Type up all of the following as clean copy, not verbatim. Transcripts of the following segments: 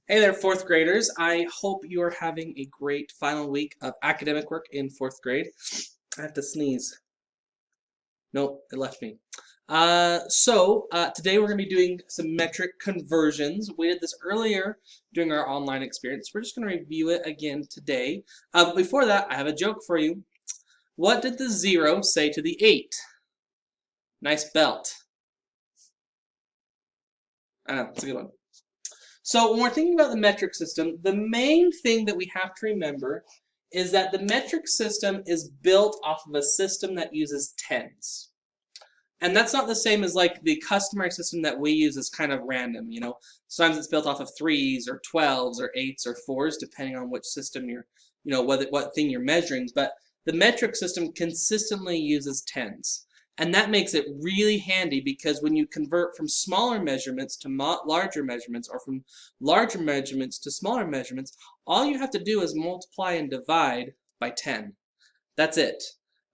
Hey there, fourth graders. I hope you are having a great final week of academic work in fourth grade. I have to sneeze. Nope, it left me. Today we're going to be doing some metric conversions. We did this earlier during our online experience. We're just going to review it again today. Before that, I have a joke for you. What did the 0 say to the 8? Nice belt. I know, it's a good one. So when we're thinking about the metric system, the main thing that we have to remember is that the metric system is built off of a system that uses tens. And that's not the same as like the customary system that we use is kind of random, you know. Sometimes it's built off of 3s or 12s or 8s or 4s, depending on which system you're, what thing you're measuring. But the metric system consistently uses tens. And that makes it really handy because when you convert from smaller measurements to larger measurements or from larger measurements to smaller measurements, all you have to do is multiply and divide by 10. That's it.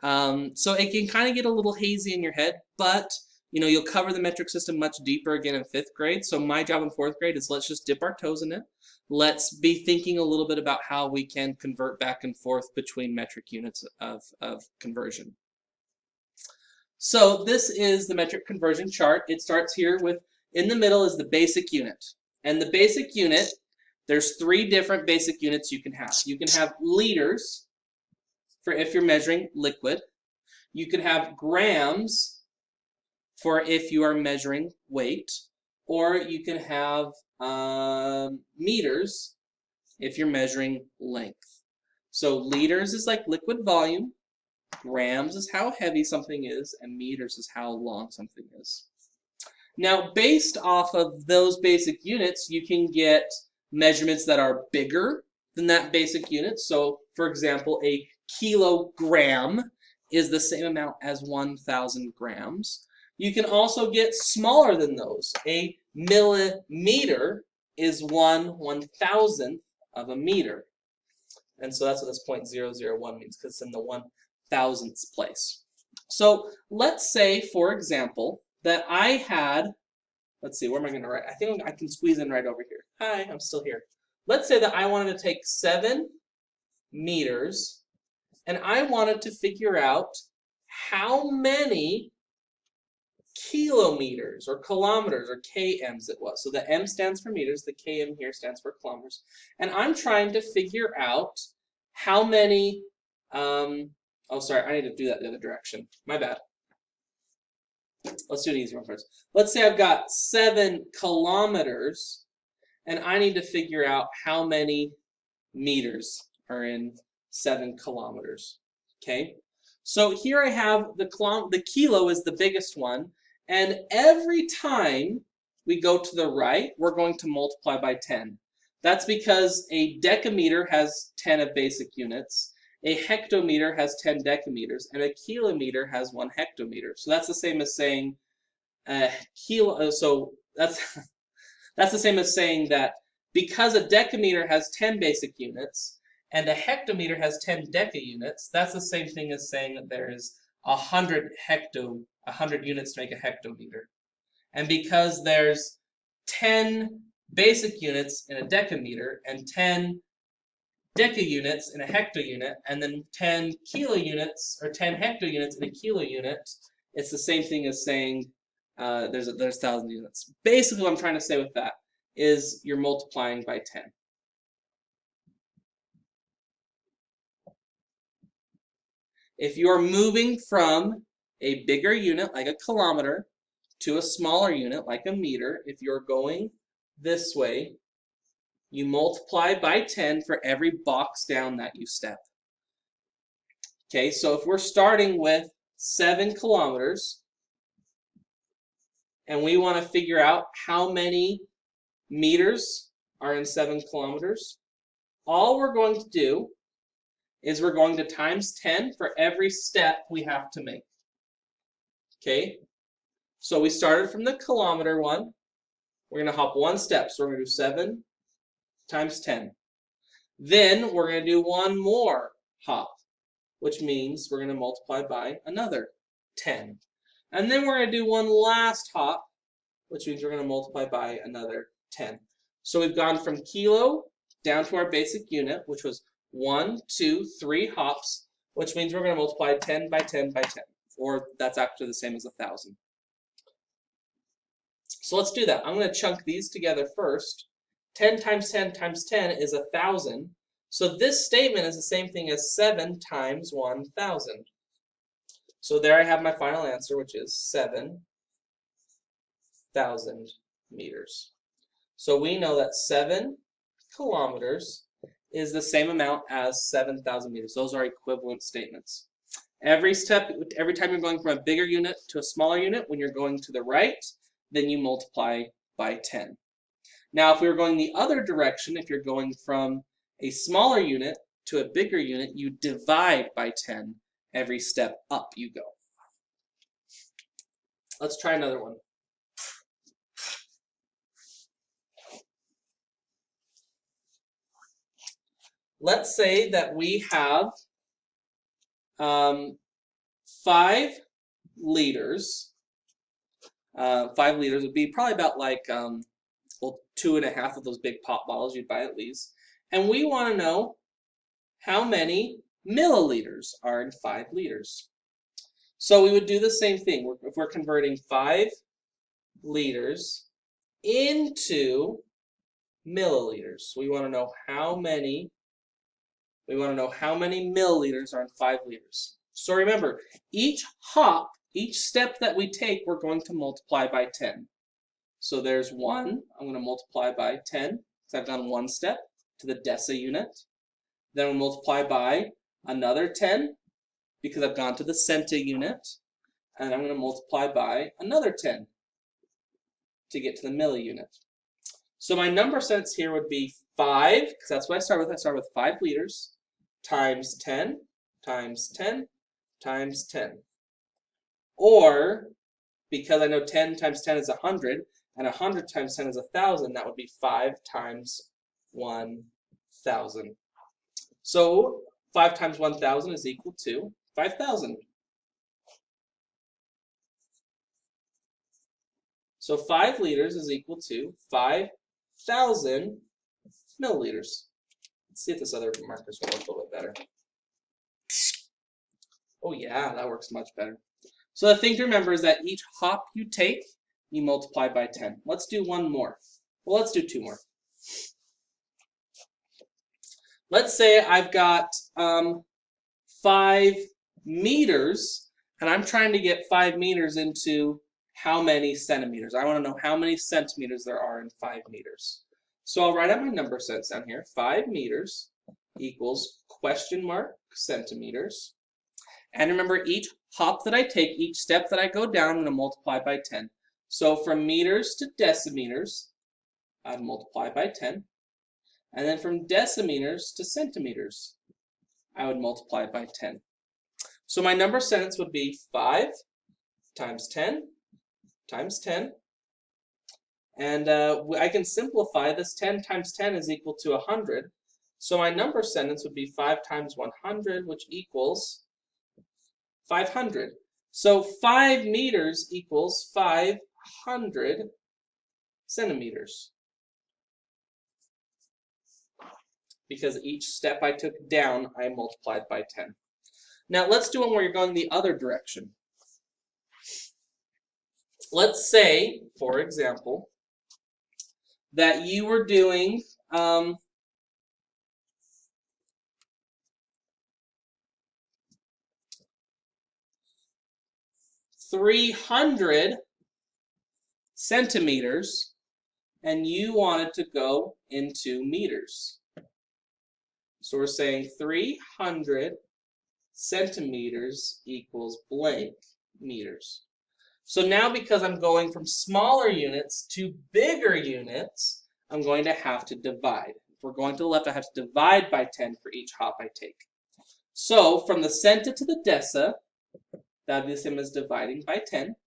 So it can kind of get a little hazy in your head, but you'll cover the metric system much deeper again in fifth grade. So my job in fourth grade is let's just dip our toes in it. Let's be thinking a little bit about how we can convert back and forth between metric units of conversion. So this is the metric conversion chart. It starts here with, in the middle is the basic unit. And the basic unit, there's 3 different basic units you can have. You can have liters for if you're measuring liquid. You can have grams for if you are measuring weight. Or you can have meters if you're measuring length. So liters is like liquid volume. Grams is how heavy something is, and meters is how long something is. Now, based off of those basic units, you can get measurements that are bigger than that basic unit. So, for example, a kilogram is the same amount as 1,000 grams. You can also get smaller than those. A millimeter is 1/1000th of a meter. And so that's what this 0.001 means, because it's in the 1,000th place. So let's say, for example, that I had, let's see, where am I going to write? I think I can squeeze in right over here. Hi, I'm still here. Let's say that I wanted to take 7 meters, and I wanted to figure out how many kilometers or kilometers or kms it was. So the M stands for meters, the km here stands for kilometers. And I'm trying to figure out how many, oh, sorry, I need to do that the other direction. My bad. Let's do an easy one first. Let's say I've got 7 kilometers, and I need to figure out how many meters are in 7 kilometers. Okay? So here I have the kilo is the biggest one, and every time we go to the right, we're going to multiply by 10. That's because a decameter has 10 of basic units. A hectometer has 10 decameters, and a kilometer has 1 hectometer. So that's the same as saying kilo. So that's that's the same as saying that because a decameter has 10 basic units and a hectometer has 10 deca-units, that's the same thing as saying that there is 100 units to make a hectometer. And because there's 10 basic units in a decameter and 10 deca-units in a hecto-unit, and then 10 kilo-units or 10 hecto-units in a kilo-unit, it's the same thing as saying there's 1,000 units. Basically, what I'm trying to say with that is you're multiplying by 10. If you are moving from a bigger unit, like a kilometer, to a smaller unit, like a meter, if you're going this way, you multiply by 10 for every box down that you step. Okay, so if we're starting with 7 kilometers, and we want to figure out how many meters are in 7 kilometers, all we're going to do is we're going to times 10 for every step we have to make. Okay, so we started from the kilometer one. We're going to hop 1 step, so we're going to do 7 times 10. Then we're going to do 1 more hop, which means we're going to multiply by another 10. And then we're going to do 1 last hop, which means we're going to multiply by another 10. So we've gone from kilo down to our basic unit, which was 1, 2, 3 hops, which means we're going to multiply 10 by 10 by 10, or that's actually the same as 1,000. So let's do that. I'm going to chunk these together first. 10 times 10 times 10 is 1,000. So this statement is the same thing as 7 times 1,000. So there I have my final answer, which is 7,000 meters. So we know that 7 kilometers is the same amount as 7,000 meters. Those are equivalent statements. Every time you're going from a bigger unit to a smaller unit, when you're going to the right, then you multiply by 10. Now, if we were going the other direction, if you're going from a smaller unit to a bigger unit, you divide by 10 every step up you go. Let's try another one. Let's say that we have 5 liters. 5 liters would be probably about like, well, 2.5 of those big pop bottles you'd buy at least. And we want to know how many milliliters are in 5 liters. So we would do the same thing. If we're converting 5 liters into milliliters, we want to know how many. We want to know how many milliliters are in 5 liters. So remember, each hop, each step that we take, we're going to multiply by 10. So there's 1. I'm going to multiply by 10 because I've done 1 step to the deci unit. Then we'll multiply by another 10 because I've gone to the centi unit. And I'm going to multiply by another 10 to get to the milli unit. So my number sense here would be 5, because that's what I start with. I start with 5 liters times 10 times 10 times 10. Or, because I know 10 times 10 is 100, and 100 times 10 is 1,000, that would be 5 times 1,000. So 5 times 1,000 is equal to 5,000. So 5 liters is equal to 5,000 milliliters. Let's see if this other marker's going to look a little bit better. Oh yeah, that works much better. So the thing to remember is that each hop you take, you multiply by 10. Let's do one more. Well, let's do 2 more. Let's say I've got 5 meters, and I'm trying to get 5 meters into how many centimeters. I want to know how many centimeters there are in 5 meters. So I'll write out my number sense down here. 5 meters equals question mark centimeters. And remember, each hop that I take, each step that I go down, I'm going to multiply by 10. So from meters to decimeters, I'd multiply by 10. And then from decimeters to centimeters, I would multiply by 10. So my number sentence would be 5 times 10 times 10. And I can simplify this. 10 times 10 is equal to 100. So my number sentence would be 5 times 100, which equals 500. So 5 meters equals 500 centimeters. Because each step I took down, I multiplied by 10. Now let's do one where you're going the other direction. Let's say, for example, that you were doing 300 centimeters, and you wanted to go into meters. So we're saying 300 centimeters equals blank meters. So now, because I'm going from smaller units to bigger units, I'm going to have to divide. If we're going to the left, I have to divide by 10 for each hop I take. So from the centa to the deca, that would be the same as dividing by 10.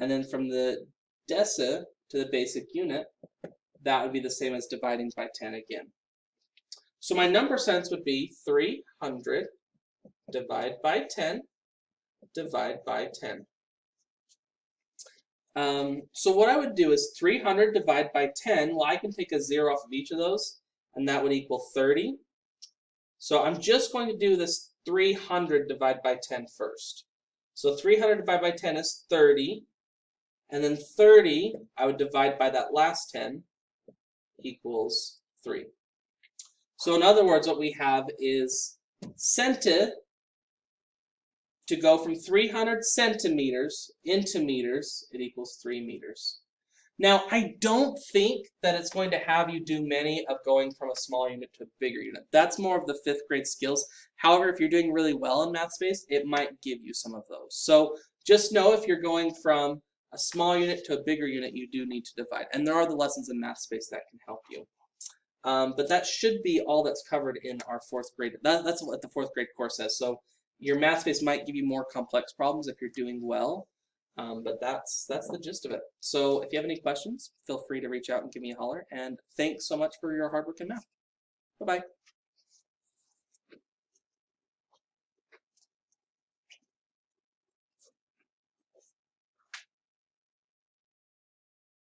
And then from the deca to the basic unit, that would be the same as dividing by 10 again. So my number sense would be 300 divide by 10 divide by 10. So what I would do is 300 divided by 10. Well, I can take a 0 off of each of those, and that would equal 30. So I'm just going to do this 300 divided by 10 first. So 300 divided by 10 is 30. And then 30, I would divide by that last 10, equals 3. So in other words, what we have is centi to go from 300 centimeters into meters, it equals 3 meters. Now, I don't think that it's going to have you do many of going from a small unit to a bigger unit. That's more of the 5th grade skills. However, if you're doing really well in math space, it might give you some of those. So just know if you're going from a small unit to a bigger unit, you do need to divide. And there are the lessons in math space that can help you. But that should be all that's covered in our 4th grade. That's what the 4th grade course says. So your math space might give you more complex problems if you're doing well. But that's the gist of it. So if you have any questions, feel free to reach out and give me a holler. And thanks so much for your hard work in math. Bye-bye.